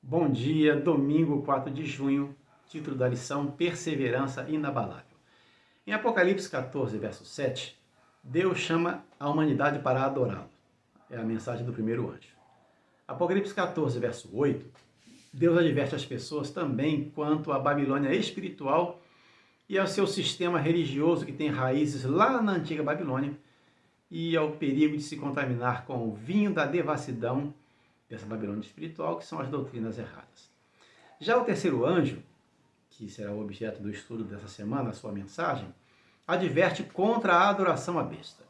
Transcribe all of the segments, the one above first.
Bom dia, domingo 4 de junho, título da lição Perseverança Inabalável. Em Apocalipse 14, verso 7, Deus chama a humanidade para adorá-lo. É a mensagem do primeiro anjo. Apocalipse 14, verso 8, Deus adverte as pessoas também quanto à Babilônia espiritual e ao seu sistema religioso que tem raízes lá na antiga Babilônia e ao perigo de se contaminar com o vinho da devassidão dessa Babilônia espiritual, que são as doutrinas erradas. Já o terceiro anjo, que será o objeto do estudo dessa semana, a sua mensagem, adverte contra a adoração à besta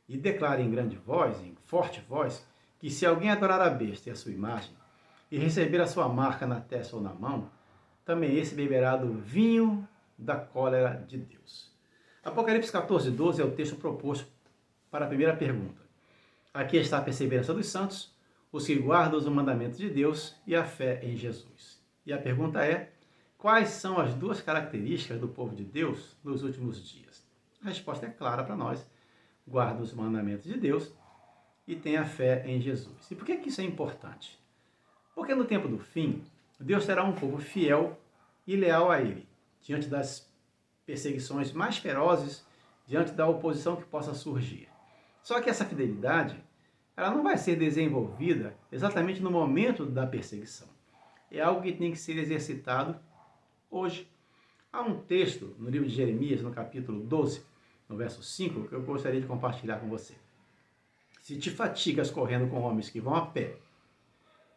e declara em grande voz, em forte voz, que se alguém adorar a besta e a sua imagem e receber a sua marca na testa ou na mão, também esse beberá do vinho da cólera de Deus. Apocalipse 14, 12 é o texto proposto para a primeira pergunta. Aqui está a perseverança dos santos, os que guardam os mandamentos de Deus e a fé em Jesus. E a pergunta é, quais são as duas características do povo de Deus nos últimos dias? A resposta é clara para nós, guarda os mandamentos de Deus e tem a fé em Jesus. E por que isso é importante? Porque no tempo do fim, Deus terá um povo fiel e leal a Ele, diante das perseguições mais ferozes, diante da oposição que possa surgir. Só que essa fidelidade, ela não vai ser desenvolvida exatamente no momento da perseguição. É algo que tem que ser exercitado hoje. Há um texto no livro de Jeremias, no capítulo 12, no verso 5, que eu gostaria de compartilhar com você. Se te fatigas correndo com homens que vão a pé,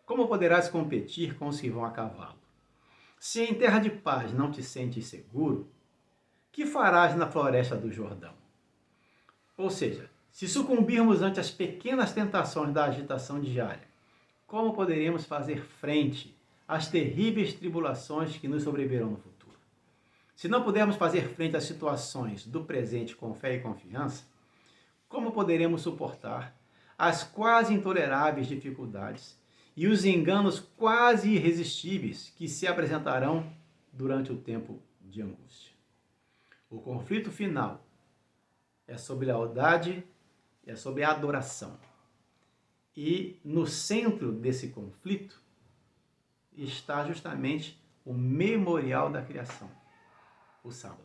como poderás competir com os que vão a cavalo? Se em terra de paz não te sentes seguro, que farás na floresta do Jordão? Ou seja, se sucumbirmos ante as pequenas tentações da agitação diária, como poderemos fazer frente às terríveis tribulações que nos sobrevirão no futuro? Se não pudermos fazer frente às situações do presente com fé e confiança, como poderemos suportar as quase intoleráveis dificuldades e os enganos quase irresistíveis que se apresentarão durante o tempo de angústia? O conflito final é sobre lealdade, é sobre a adoração. E no centro desse conflito está justamente o memorial da criação, o sábado.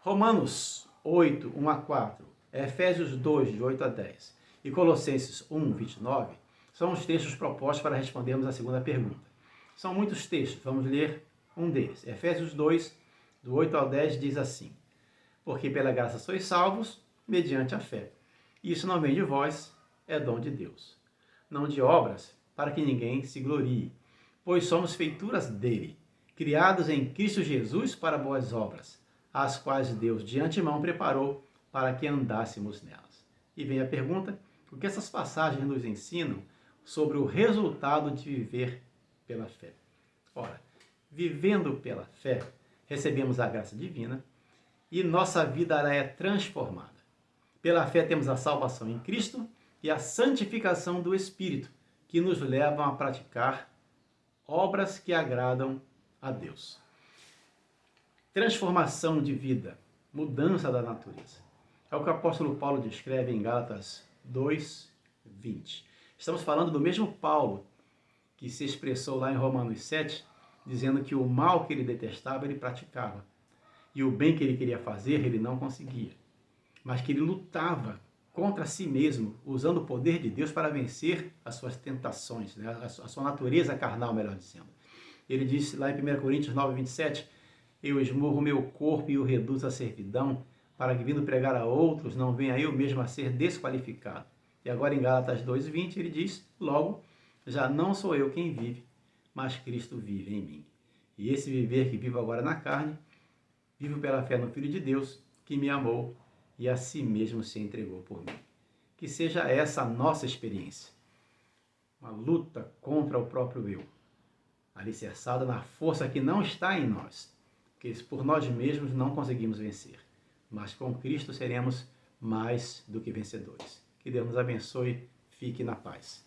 Romanos 8, 1 a 4, Efésios 2, de 8 a 10 e Colossenses 1, 29 são os textos propostos para respondermos a segunda pergunta. São muitos textos, vamos ler um deles. Efésios 2, do 8 ao 10 diz assim: porque pela graça sois salvos, mediante a fé. Isso não vem de vós, é dom de Deus. Não de obras, para que ninguém se glorie. Pois somos feituras dele, criados em Cristo Jesus para boas obras, as quais Deus de antemão preparou para que andássemos nelas. E vem a pergunta, o que essas passagens nos ensinam sobre o resultado de viver pela fé? Ora, vivendo pela fé, recebemos a graça divina e nossa vida é transformada. Pela fé temos a salvação em Cristo e a santificação do Espírito, que nos levam a praticar obras que agradam a Deus. Transformação de vida, mudança da natureza. É o que o apóstolo Paulo descreve em Gálatas 2, 20. Estamos falando do mesmo Paulo que se expressou lá em Romanos 7, dizendo que o mal que ele detestava, ele praticava. E o bem que ele queria fazer, ele não conseguia. Mas que ele lutava contra si mesmo, usando o poder de Deus para vencer as suas tentações, né? A sua natureza carnal, melhor dizendo. Ele disse lá em 1 Coríntios 9, 27, eu esmurro o meu corpo e o reduzo à servidão, para que vindo pregar a outros, não venha eu mesmo a ser desqualificado. E agora em Gálatas 2, 20, ele diz, logo, já não sou eu quem vive, mas Cristo vive em mim. E esse viver que vivo agora na carne, vivo pela fé no Filho de Deus, que me amou e a si mesmo se entregou por mim. Que seja essa a nossa experiência. Uma luta contra o próprio eu, alicerçada na força que não está em nós, porque por nós mesmos não conseguimos vencer. Mas com Cristo seremos mais do que vencedores. Que Deus nos abençoe. Fique na paz.